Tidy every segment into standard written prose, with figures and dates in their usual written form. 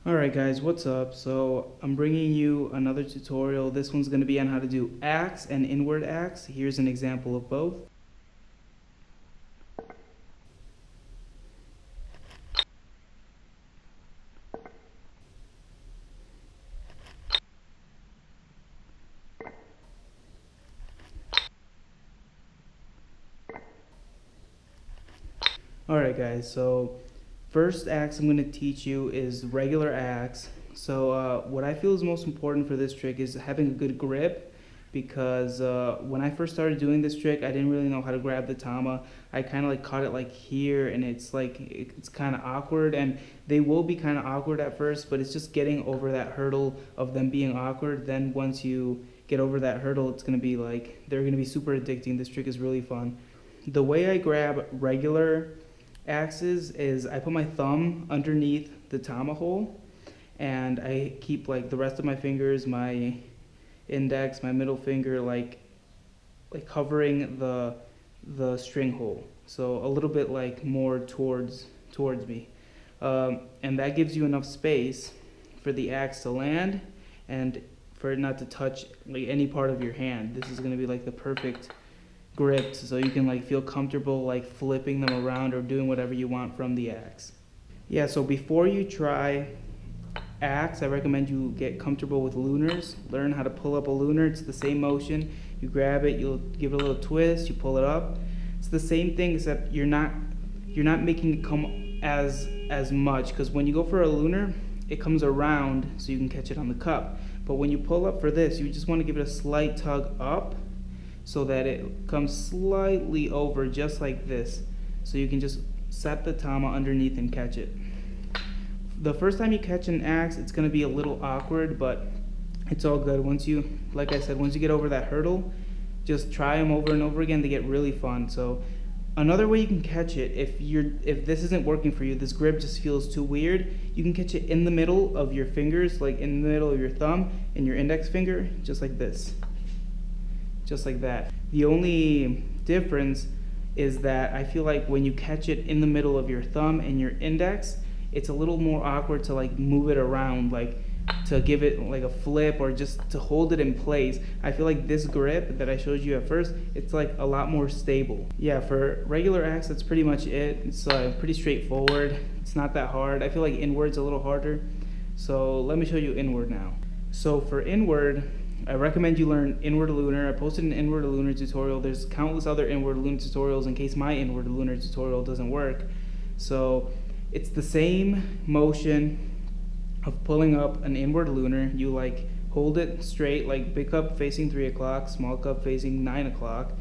Alright guys, what's up? So I'm bringing you another tutorial. This one's going to be on how to do axe and inward axe. Here's an example of both. Alright guys, so first axe I'm going to teach you is regular axe. So what I feel is most important for this trick is having a good grip, because when I first started doing this trick I didn't really know how to grab the tama. I kind of like caught it like here, and it's kind of awkward, and they will be kind of awkward at first, but it's just getting over that hurdle of them being awkward. Then once you get over that hurdle, it's going to be like, they're going to be super addicting. This trick is really fun. The way I grab regular axes is I put my thumb underneath the tama hole, and I keep like the rest of my fingers, my index, my middle finger, like covering the string hole, so a little bit like more towards me, and that gives you enough space for the axe to land and for it not to touch like any part of your hand. This is going to be like the perfect gripped, so you can like feel comfortable like flipping them around or doing whatever you want from the axe. Yeah, so before you try axe, I recommend you get comfortable with lunars. Learn how to pull up a lunar. It's the same motion. You grab it, you'll give it a little twist, you pull it up. It's the same thing, except you're not making it come as much, because when you go for a lunar, it comes around so you can catch it on the cup. But when you pull up for this, you just want to give it a slight tug up, so that it comes slightly over, just like this, so you can just set the tama underneath and catch it. The first time you catch an axe, it's going to be a little awkward, but it's all good. Once you, like I said, once you get over that hurdle, just try them over and over again. They get really fun. So another way you can catch it, if this isn't working for you, this grip just feels too weird, you can catch it in the middle of your fingers, like in the middle of your thumb and your index finger, just like this. Just like that. The only difference is that I feel like when you catch it in the middle of your thumb and your index, it's a little more awkward to like move it around, like to give it like a flip or just to hold it in place. I feel like this grip that I showed you at first, it's like a lot more stable. Yeah, for regular axe, that's pretty much it. It's pretty straightforward. It's not that hard. I feel like inward's a little harder. So let me show you inward now. So for inward, I recommend you learn inward lunar. I posted an inward lunar tutorial. There's countless other inward lunar tutorials in case my inward lunar tutorial doesn't work. So it's the same motion of pulling up an inward lunar. You like hold it straight, like big cup facing 3 o'clock, small cup facing 9 o'clock,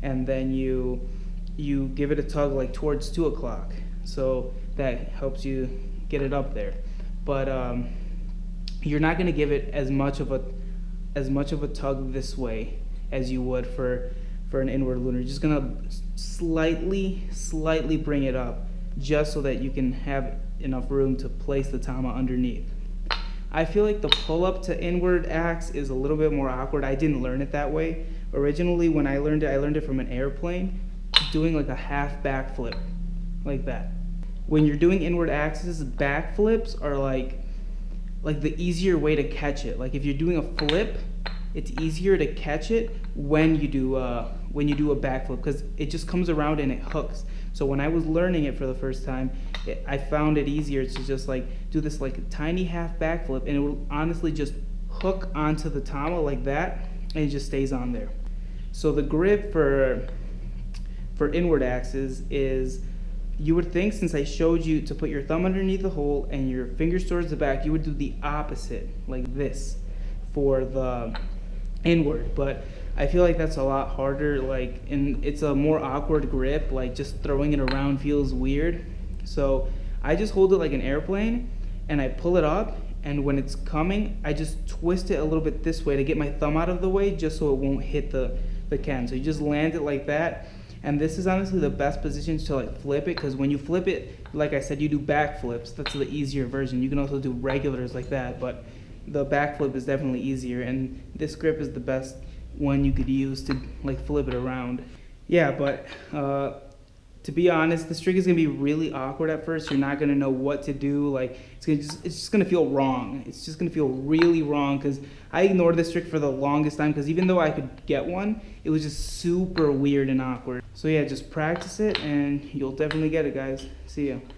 and then you give it a tug like towards 2 o'clock. So that helps you get it up there. But you're not going to give it as much of a tug this way as you would for an inward lunar. You're just gonna slightly bring it up, just so that you can have enough room to place the tama underneath. I feel like the pull up to inward axe is a little bit more awkward. I didn't learn it that way. Originally when I learned it from an airplane, doing like a half backflip, like that. When you're doing inward axes, backflips are like the easier way to catch it. Like if you're doing a flip, it's easier to catch it when you do a backflip, because it just comes around and it hooks. So when I was learning it for the first time, I found it easier to just like do this like tiny half backflip, and it will honestly just hook onto the tama like that, and it just stays on there. So the grip for inward axes is, you would think, since I showed you to put your thumb underneath the hole and your fingers towards the back, you would do the opposite, like this, for the inward. But I feel like that's a lot harder, and it's a more awkward grip, like just throwing it around feels weird. So I just hold it like an airplane, and I pull it up, and when it's coming, I just twist it a little bit this way to get my thumb out of the way, just so it won't hit the can. So you just land it like that. And this is honestly the best position to like flip it, because when you flip it, like I said, you do back flips. That's the easier version. You can also do regulars like that, but the back flip is definitely easier, and this grip is the best one you could use to like flip it around. Yeah, but to be honest, this trick is gonna be really awkward at first. You're not gonna know what to do. Like it's just gonna feel wrong. It's just gonna feel really wrong because I ignored this trick for the longest time because even though I could get one, it was just super weird and awkward. So yeah, just practice it and you'll definitely get it, guys. See ya.